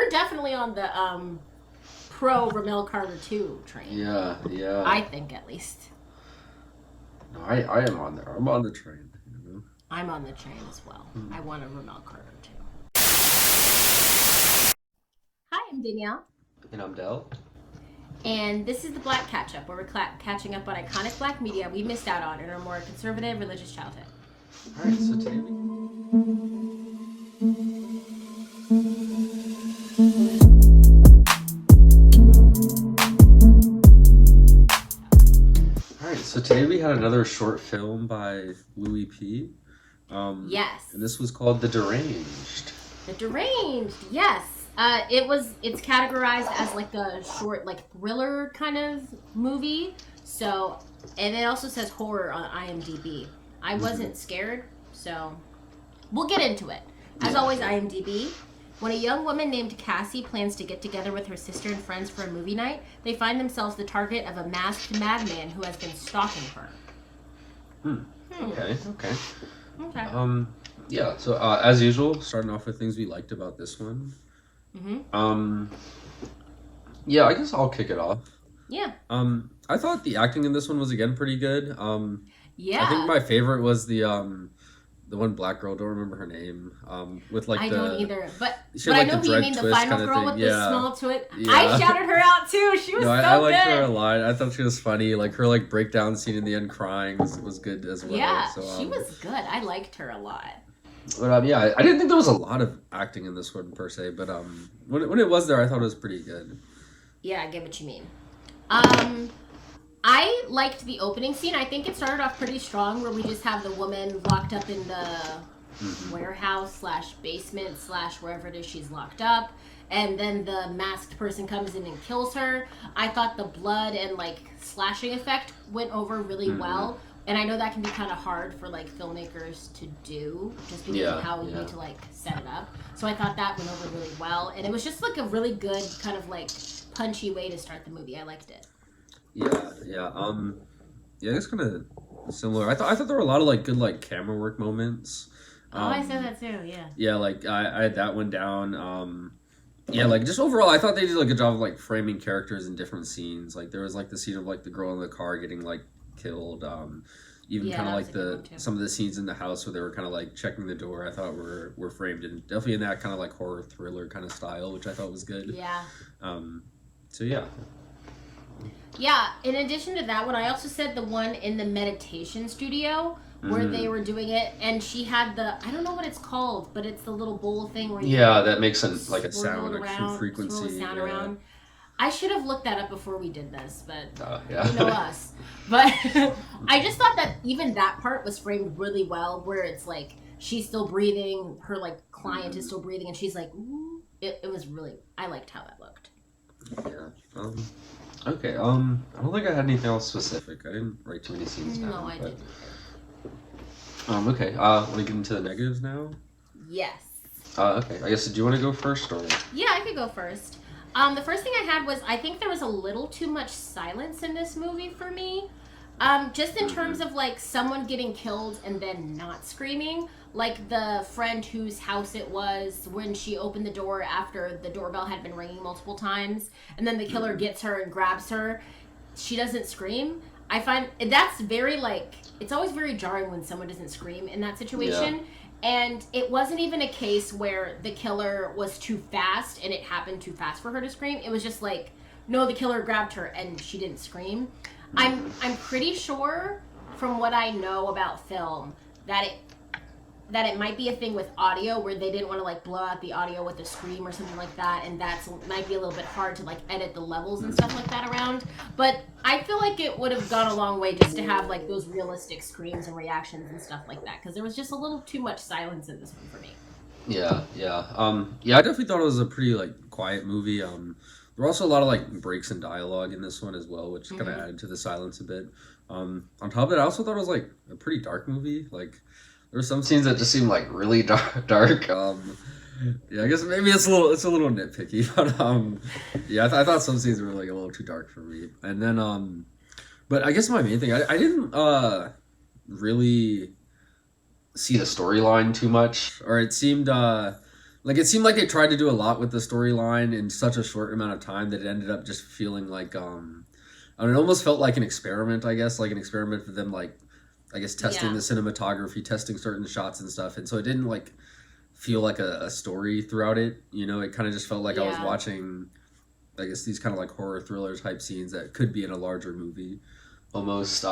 you're definitely on the pro Ramel Carter 2 train. Yeah, yeah. I think at least. No, I am on there. I'm on the train. You know? I'm on the train as well. I want a Ramel Carter 2. Hi, I'm Danielle. And I'm Dell. And this is the Black Catch-Up, where we're catching up on iconic black media we missed out on in our more conservative religious childhood. All right, so today we had another short film by Louis P. Yes. And this was called The Deranged. The Deranged, yes. It's categorized as like a short, like thriller kind of movie. So, and it also says horror on IMDb. I wasn't scared, so we'll get into it. As always, IMDb. When a young woman named Cassie plans to get together with her sister and friends for a movie night, they find themselves the target of a masked madman who has been stalking her. Okay. Okay. Yeah, so as usual, starting off with things we liked about this one. Yeah, I guess I'll kick it off. Yeah. I thought the acting in this one was again pretty good. Yeah. I think my favorite was the one black girl, don't remember her name. With like I don't either, but I know who you mean, the final girl with the small twist. Yeah. I shouted her out too. She was I liked her a lot. I thought she was funny. Like her like breakdown scene in the end crying was good as well. Yeah, so, she was good. I liked her a lot. But yeah, I didn't think there was a lot of acting in this one per se, but when it was there, I thought it was pretty good. Yeah, I get what you mean. I liked the opening scene. I think it started off pretty strong, where we just have the woman locked up in the warehouse / basement / wherever it is she's locked up, and then the masked person comes in and kills her. I thought the blood and like slashing effect went over really well. And I know that can be kind of hard for like filmmakers to do, just because of how you need to like set it up. So I thought that went over really well, and it was just like a really good kind of like punchy way to start the movie. I liked it. Yeah. It's kind of similar. I thought there were a lot of like good like camera work moments. I said that too. Yeah. Yeah, like I had that one down. Yeah, like just overall, I thought they did like a good job of like framing characters in different scenes. Like there was like the scene of like the girl in the car getting like killed. Even kind of like some of the scenes in the house where they were kind of like checking the door, I thought were framed in definitely in that kind of like horror thriller kind of style, which I thought was good. Yeah. So yeah. Yeah. In addition to that one, I also said the one in the meditation studio where they were doing it, and she had I don't know what it's called, but it's the little bowl thing where that makes a sound, a true frequency. Around. I should have looked that up before we did this, but you know us. But I just thought that even that part was framed really well, where it's like she's still breathing, her like client is still breathing, and she's like, ooh. It was really, I liked how that looked. Yeah. Okay. I don't think I had anything else specific. I didn't write too many scenes down. No, I didn't. Okay. Want to get into the negatives now? Yes. Okay. I guess, do you want to go first, or? Yeah, I could go first. The first thing I had was, I think there was a little too much silence in this movie for me. Just in terms of like someone getting killed and then not screaming. Like the friend whose house it was, when she opened the door after the doorbell had been ringing multiple times, and then the killer gets her and grabs her. She doesn't scream. I find that's very like, it's always very jarring when someone doesn't scream in that situation. Yeah. And it wasn't even a case where the killer was too fast and it happened too fast for her to scream. It was just like, no, the killer grabbed her and she didn't scream. I'm pretty sure, from what I know about film, that it might be a thing with audio where they didn't want to like blow out the audio with a scream or something like that, and might be a little bit hard to like edit the levels and stuff like that around. But I feel like it would have gone a long way just to have like those realistic screams and reactions and stuff like that, because there was just a little too much silence in this one for me. Yeah. I definitely thought it was a pretty like quiet movie. There were also a lot of like breaks in dialogue in this one as well, which kind of added to the silence a bit. On top of it, I also thought it was like a pretty dark movie. Like there were some scenes that just seemed like really dark. Yeah, I guess maybe it's a little nitpicky, but yeah, I thought some scenes were like a little too dark for me. And then but I guess my main thing, I didn't really see the storyline too much, or it seemed like it seemed like they tried to do a lot with the storyline in such a short amount of time that it ended up just feeling like I mean, it almost felt like an experiment, I guess, like an experiment for them, like I guess testing the cinematography, testing certain shots and stuff, and so it didn't like feel like a story throughout it. You know, it kind of just felt like I was watching, I guess, these kind of like horror thriller type scenes that could be in a larger movie, almost.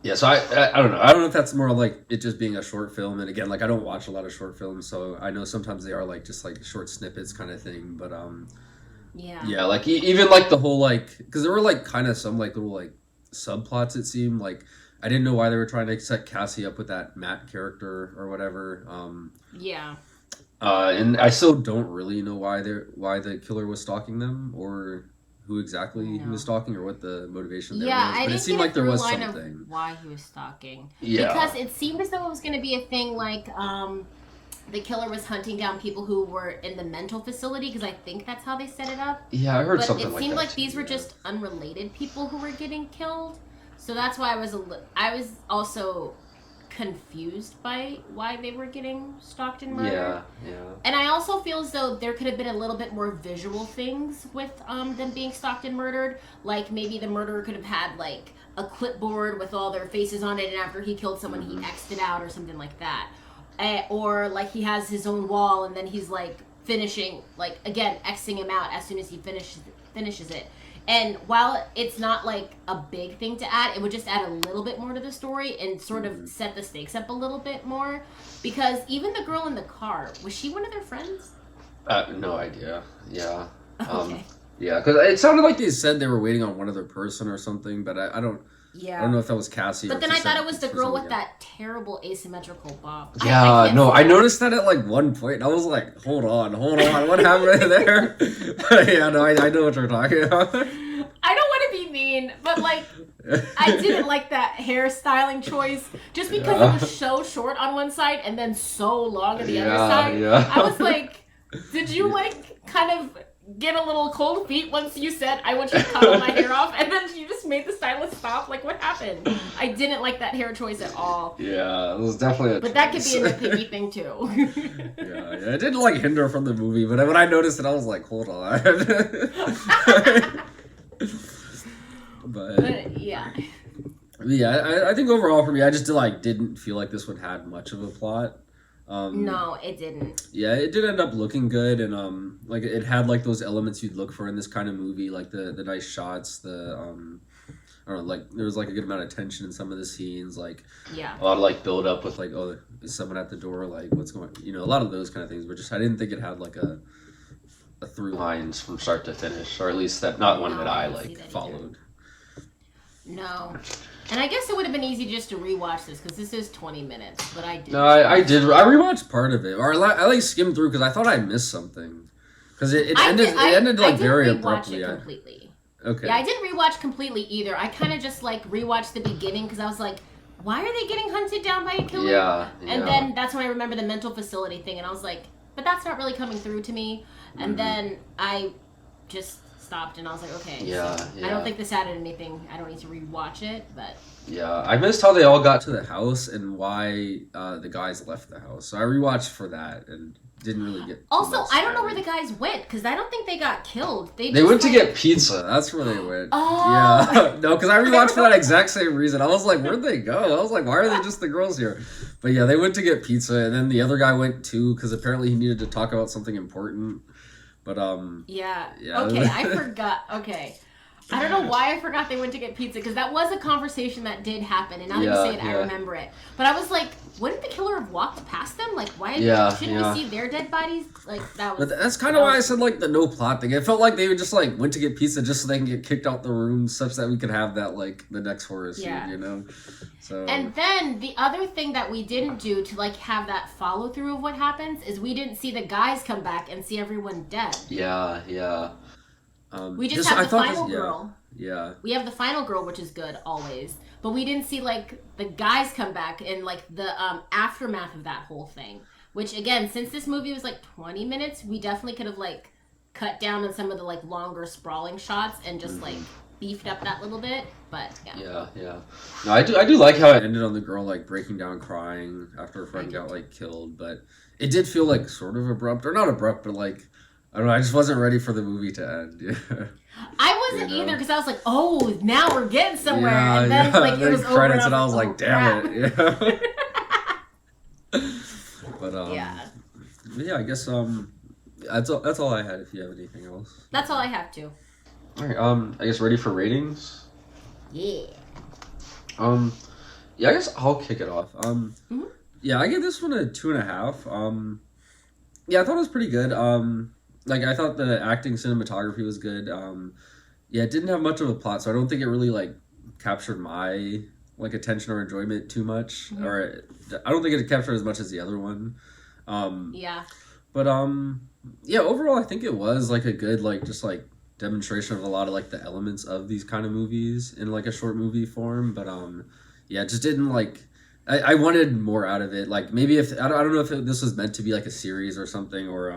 Yeah, so I don't know. I don't know if that's more like it just being a short film, and again, like I don't watch a lot of short films, so I know sometimes they are like just like short snippets kind of thing, but yeah, like even like the whole like because there were like kind of some like little like subplots. It seemed like I didn't know why they were trying to set Cassie up with that Matt character or whatever. And I still don't really know why the killer was stalking them or who exactly he was stalking or what the motivation there was. But it seemed like there was something. Why he was stalking. Yeah. Because it seemed as though it was going to be a thing like the killer was hunting down people who were in the mental facility because I think that's how they set it up. Yeah, I heard something like that. But it seemed like these were just unrelated people who were getting killed. So that's why I was also confused by why they were getting stalked and murdered. Yeah. And I also feel as though there could have been a little bit more visual things with them being stalked and murdered. Like maybe the murderer could have had like a clipboard with all their faces on it, and after he killed someone, he X'd it out or something like that. Or like he has his own wall, and then he's like finishing, like again, Xing him out as soon as he finishes it. And while it's not like a big thing to add, it would just add a little bit more to the story and sort of set the stakes up a little bit more. Because even the girl in the car, was she one of their friends? No idea. Yeah. Okay. Yeah, because it sounded like they said they were waiting on one other person or something, but I don't. Yeah. I don't know if that was Cassie. But then I thought it was the girl with that terrible asymmetrical bob. Yeah, I noticed that at like one point, and I was like, hold on, what happened there? Yeah, no, I know what you're talking about. I don't want to be mean, but like, I didn't like that hairstyling choice just because it was so short on one side and then so long on the other side. Yeah. I was like, did you like kind of get a little cold feet once you said I want you to cut all my hair off, and then you just made the stylist stop? Like, what happened? I didn't like that hair choice at all. Yeah, it was definitely but that could be a nitpicky thing too. Yeah, it didn't like hinder from the movie, but when I noticed it, I was like, hold on. but yeah, I think overall for me, I just didn't feel like this one had much of a plot. No, it didn't. Yeah, it did end up looking good, and like it had like those elements you'd look for in this kind of movie, like the nice shots, I don't know, like there was like a good amount of tension in some of the scenes, like a lot of like build up with like, oh, is someone at the door, like what's going, a lot of those kind of things, but just I didn't think it had like a through lines from start to finish, or at least that one that I like followed. No. And I guess it would have been easy just to rewatch this because this is 20 minutes, but I didn't. No, I did. I rewatched part of it, or I like skimmed through because I thought I missed something. Because it ended like very abruptly. I didn't rewatch it completely. Okay. Yeah, I didn't rewatch completely either. I kind of just like rewatched the beginning because I was like, why are they getting hunted down by a killer? Yeah. And then that's when I remember the mental facility thing, and I was like, but that's not really coming through to me. And then I just stopped and I was like, okay, so I don't think this added anything. I don't need to rewatch it, but yeah, I missed how they all got to the house and why the guys left the house. So I rewatched for that and didn't really get. Also, I don't know where the guys went because I don't think they got killed. They went to get pizza. That's where they went. Oh. Yeah. No, because I rewatched for that exact same reason. I was like, where'd they go? I was like, why are they just the girls here? But yeah, they went to get pizza, and then the other guy went too because apparently he needed to talk about something important. But yeah. Okay, I forgot. Okay. I don't know why I forgot they went to get pizza because that was a conversation that did happen, and now that you say it, I remember it. But I was like, wouldn't the killer have walked past them? Like, why shouldn't we see their dead bodies? Like, that was. But that's kind of why I said like the no plot thing. It felt like they just like went to get pizza just so they can get kicked out the room, such that we could have that like the next horror scene, So. And then the other thing that we didn't do to like have that follow through of what happens is we didn't see the guys come back and see everyone dead. Yeah. We just have the final girl. Yeah. We have the final girl, which is good always. But we didn't see like the guys come back and like the aftermath of that whole thing. Which again, since this movie was like 20 minutes, we definitely could have like cut down on some of the like longer sprawling shots and just like beefed up that little bit. But yeah. No, I do like how it ended on the girl like breaking down crying after her friend got like killed, but it did feel like sort of abrupt, or not abrupt, but like I don't know. I just wasn't ready for the movie to end. Yeah. I wasn't either because I was like, oh, now we're getting somewhere, Yeah, and then like it was over, credits, and I was like, damn crap. it. Yeah. But Yeah. yeah, I guess that's all I had. If you have anything else, That's all I have too. all right. I guess ready for ratings. Yeah. Yeah, I guess I'll kick it off. Mhm. Yeah, I give this one a 2.5. Yeah, I thought it was pretty good. Like I thought the acting, cinematography was good. Yeah, it didn't have much of a plot, so I don't think it really like captured my like attention or enjoyment too much, or I don't think it captured as much as the other one. Yeah. But yeah, overall, I think it was like a good like just like demonstration of a lot of like the elements of these kind of movies in like a short movie form. But yeah, it just didn't like. I wanted more out of it. Like maybe if I don't know if this was meant to be like a series or something, or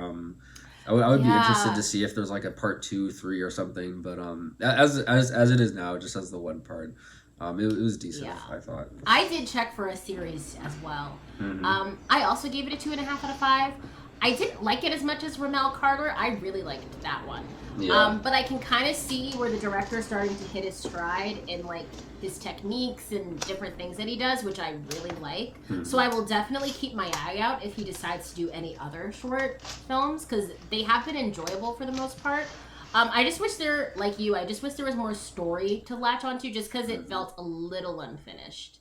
I would be interested to see if there's like a part 2, 3 or something. But as it is now, just as the one part, it was decent. Yeah. I thought. I did check for a series as well. Mm-hmm. I also gave it a 2.5 out of 5. I didn't like it as much as Ramel Carter. I really liked that one. Yeah. But I can kind of see where the director's starting to hit his stride in like his techniques and different things that he does, which I really like. So I will definitely keep my eye out if he decides to do any other short films, because they have been enjoyable for the most part. I just wish there, like you, I just wish there was more story to latch onto, just because it felt a little unfinished.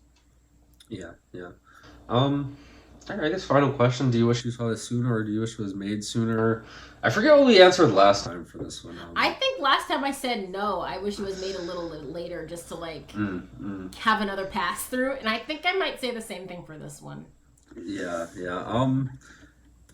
Yeah. All right, I guess final question: do you wish you saw this sooner, or do you wish it was made sooner? I forget what we answered last time for this one. I think last time I said no. I wish it was made a little later, just to like have another pass through. And I think I might say the same thing for this one. Yeah.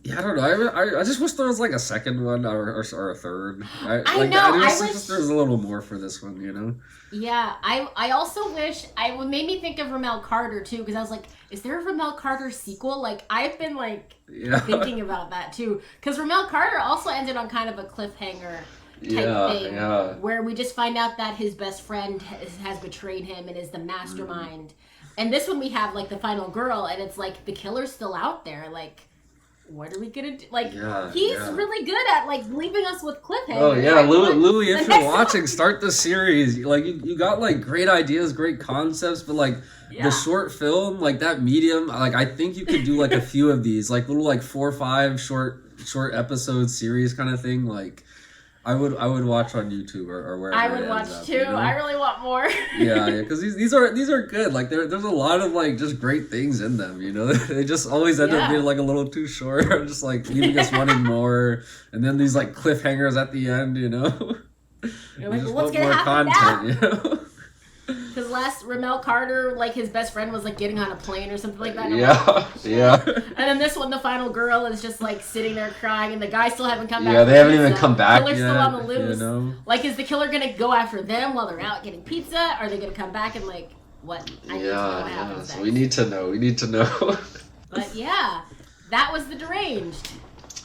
Yeah, I don't know. I just wish there was like a second one or a third. I know. I wish just there's a little more for this one, you know. Yeah, I also wish it made me think of Ramel Carter too, because I was like, is there a Ramel Carter sequel? Like I've been like thinking about that too, because Ramel Carter also ended on kind of a cliffhanger type thing, where we just find out that his best friend has betrayed him and is the mastermind. And this one we have like the final girl, and it's like the killer's still out there, like. What are we gonna do? Like, he's really good at like leaving us with cliffhangers. Oh yeah, like, Louie, if you're watching, start the series. Like you got like great ideas, great concepts, but like the short film, like that medium, like I think you could do like a few of these, like little like 4 or 5 short episode series kind of thing. Like I would watch on YouTube or wherever. I would watch too. You know? I really want more. Yeah, because these are good. Like there's a lot of like just great things in them. You know, they just always end up being like a little too short, or just like leaving us wanting more, and then these like cliffhangers at the end. You know, you're like, well, what's gonna happen now? You know? Because last Ramel Carter, like his best friend was like getting on a plane or something like that. Yeah. And then this one, the final girl is just like sitting there crying, and the guys still haven't come back. Yeah, they haven't even come back yet. The killer's still on the loose. You know? Like, is the killer gonna go after them while they're out getting pizza? Are they gonna come back and like what? I need to know what happens so next. we need to know. But yeah, that was the Deranged.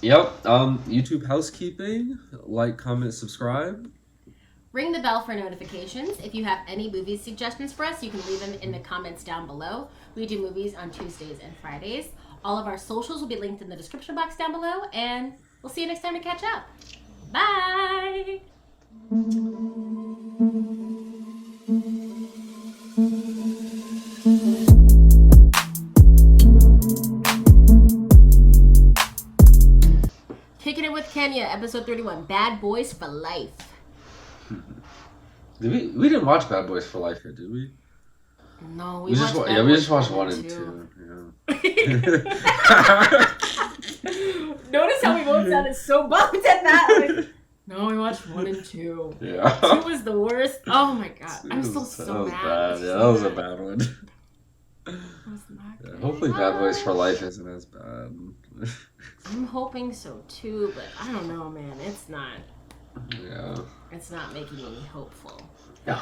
Yep. YouTube housekeeping. Like, comment, subscribe. Ring the bell for notifications. If you have any movie suggestions for us, you can leave them in the comments down below. We do movies on Tuesdays and Fridays. All of our socials will be linked in the description box down below, and we'll see you next time to catch up. Bye! Kicking It With Kenya, episode 31, Bad Boys for Life. Did we didn't watch Bad Boys for Life here, did we? No, we just watched 1 and 2. Yeah. Notice how we both sounded so bummed at that. Like, no, we watched 1 and 2. Yeah. 2 was the worst. Oh my god, I'm still so mad. Bad. Yeah, that was a bad one. Yeah, hopefully, Bad Boys for Life isn't as bad. I'm hoping so too, but I don't know, man. It's not. Yeah. It's not making me hopeful. Yeah.